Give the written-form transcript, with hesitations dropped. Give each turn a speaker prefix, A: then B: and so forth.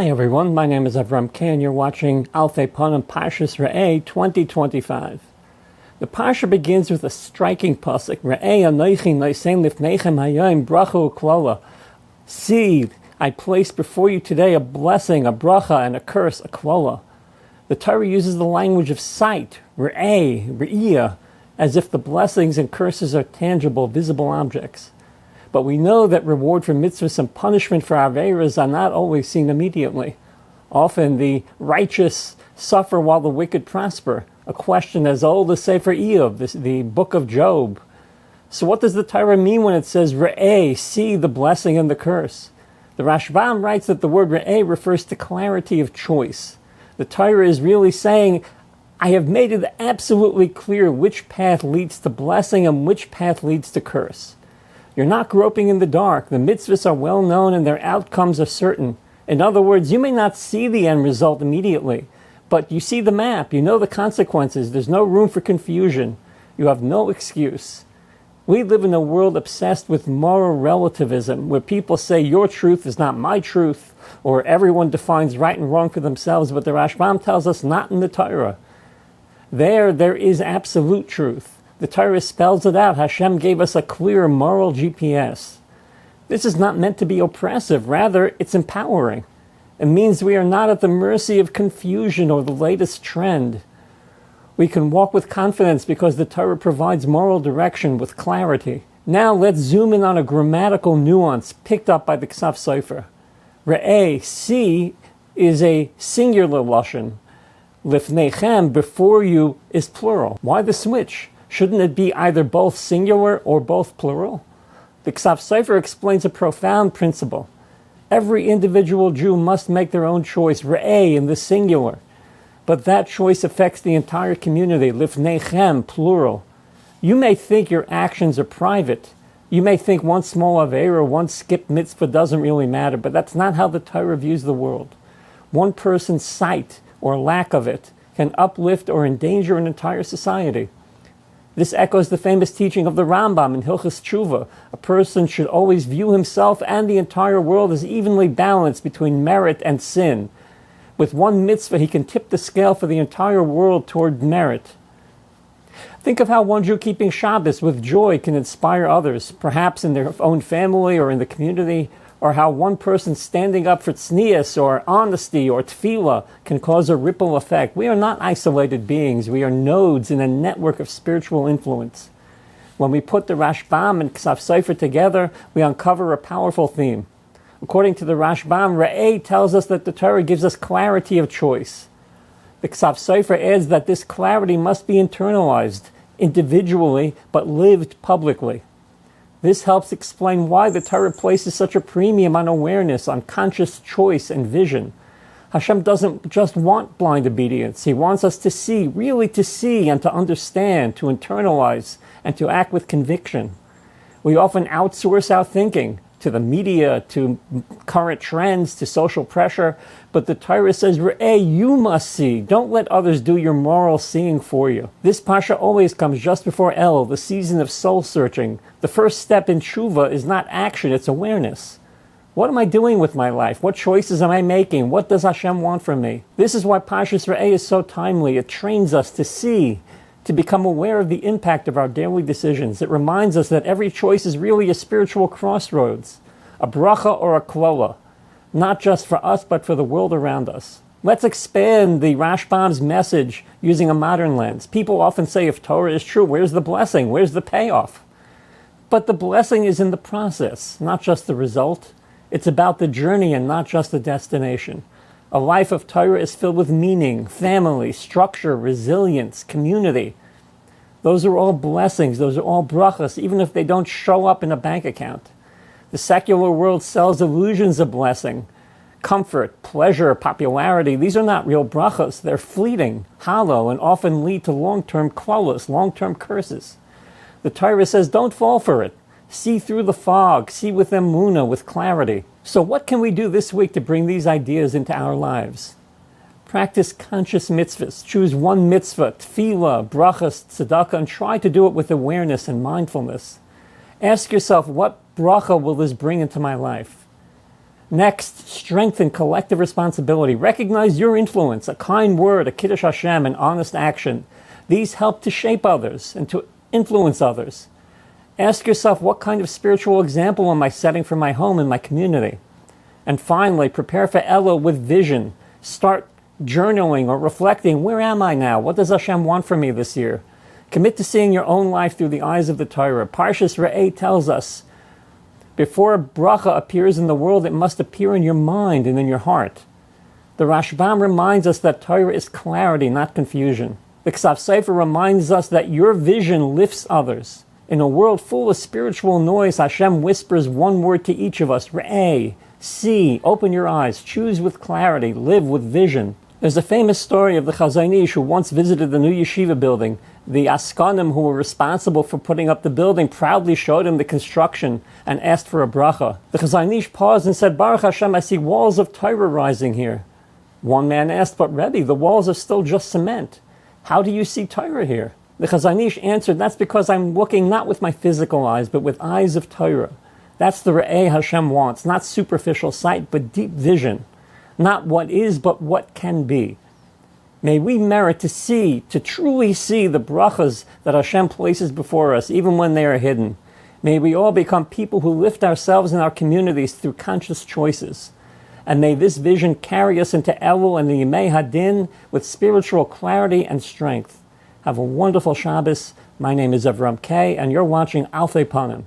A: Hi everyone, my name is Avram K and you're watching Alfei Panim Parshas Re'eh 2025. The Parsha begins with a striking pasuk, Re'eh anochi nosein lifneichem hayom bracha u'klola. See, I place before you today a blessing, a bracha, and a curse, a klola. The Torah uses the language of sight, Re'eh, Re'iyah, as if the blessings and curses are tangible, visible objects. But we know that reward for mitzvahs and punishment for aveiros are not always seen immediately. Often the righteous suffer while the wicked prosper, a question as old as Sefer Iyov, the book of Job. So what does the Torah mean when it says, Re'eh, see the blessing and the curse? The Rashbam writes that the word Re'eh refers to clarity of choice. The Torah is really saying, I have made it absolutely clear which path leads to blessing and which path leads to curse. You're not groping in the dark. The mitzvahs are well known and their outcomes are certain. In other words, you may not see the end result immediately, but you see the map, you know the consequences, there's no room for confusion. You have no excuse. We live in a world obsessed with moral relativism, where people say your truth is not my truth, or everyone defines right and wrong for themselves, but the Rashbam tells us not in the Torah. There is absolute truth. The Torah spells it out. Hashem gave us a clear moral GPS. This is not meant to be oppressive. Rather, it's empowering. It means we are not at the mercy of confusion or the latest trend. We can walk with confidence because the Torah provides moral direction with clarity. Now let's zoom in on a grammatical nuance picked up by the Ksav Sofer. Re'eh, see, is a singular lashon. Lifneichem, before you, is plural. Why the switch? Shouldn't it be either both singular or both plural? The Ksav Sofer explains a profound principle. Every individual Jew must make their own choice, Re'eh, in the singular. But that choice affects the entire community, Lifneichem, plural. You may think your actions are private. You may think one small aveira, one skipped mitzvah doesn't really matter, but that's not how the Torah views the world. One person's sight, or lack of it, can uplift or endanger an entire society. This echoes the famous teaching of the Rambam in Hilchos Tshuva. A person should always view himself and the entire world as evenly balanced between merit and sin. With one mitzvah, he can tip the scale for the entire world toward merit. Think of how one Jew keeping Shabbos with joy can inspire others, perhaps in their own family or in the community, or how one person standing up for tznius or honesty or tefillah can cause a ripple effect. We are not isolated beings. We are nodes in a network of spiritual influence. When we put the Rashbam and Ksav Sofer together, we uncover a powerful theme. According to the Rashbam, Re'eh tells us that the Torah gives us clarity of choice. The Ksav Sofer adds that this clarity must be internalized individually, but lived publicly. This helps explain why the Torah places such a premium on awareness, on conscious choice and vision. Hashem doesn't just want blind obedience. He wants us to see, really to see and to understand, to internalize, and to act with conviction. We often outsource our thinking to the media, to current trends, to social pressure, but the Torah says, Re'eh, you must see. Don't let others do your moral seeing for you. This Parsha always comes just before El, the season of soul searching. The first step in tshuva is not action, it's awareness. What am I doing with my life? What choices am I making? What does Hashem want from me? This is why Parshas Re'eh is so timely. It trains us to see, to become aware of the impact of our daily decisions. It reminds us that every choice is really a spiritual crossroads, a bracha or a klola, not just for us, but for the world around us. Let's expand the Rashbam's message using a modern lens. People often say, if Torah is true, where's the blessing? Where's the payoff? But the blessing is in the process, not just the result. It's about the journey and not just the destination. A life of Torah is filled with meaning, family, structure, resilience, community. Those are all blessings. Those are all brachas, even if they don't show up in a bank account. The secular world sells illusions of blessing, comfort, pleasure, popularity. These are not real brachas. They're fleeting, hollow, and often lead to long-term klolos, long-term curses. The Torah says, don't fall for it. See through the fog. See with emunah, with clarity. So what can we do this week to bring these ideas into our lives? Practice conscious mitzvahs. Choose one mitzvah, tefillah, brachas, tzedakah, and try to do it with awareness and mindfulness. Ask yourself, what bracha will this bring into my life? Next, strengthen collective responsibility. Recognize your influence, a kind word, a Kiddush Hashem, an honest action. These help to shape others and to influence others. Ask yourself, what kind of spiritual example am I setting for my home and my community? And finally, prepare for Elul with vision. Start journaling or reflecting. Where am I now? What does Hashem want from me this year? Commit to seeing your own life through the eyes of the Torah. Parshas Re'eh tells us, before a bracha appears in the world, it must appear in your mind and in your heart. The Rashbam reminds us that Torah is clarity, not confusion. The Ksav Sefer reminds us that your vision lifts others. In a world full of spiritual noise, Hashem whispers one word to each of us, Re'eh, see, open your eyes, choose with clarity, live with vision. There's a famous story of the Chazon Ish who once visited the new yeshiva building. The Askanim who were responsible for putting up the building proudly showed him the construction and asked for a bracha. The Chazon Ish paused and said, Baruch Hashem, I see walls of Torah rising here. One man asked, but Rebbe, the walls are still just cement. How do you see Torah here? The Chazon Ish answered, that's because I'm looking not with my physical eyes, but with eyes of Torah. That's the Re'eh Hashem wants, not superficial sight, but deep vision. Not what is, but what can be. May we merit to truly see the brachas that Hashem places before us, even when they are hidden. May we all become people who lift ourselves and our communities through conscious choices. And may this vision carry us into Elul and the Yemei Hadin with spiritual clarity and strength. Have a wonderful Shabbos. My name is Avram K., and you're watching Alfei Panim.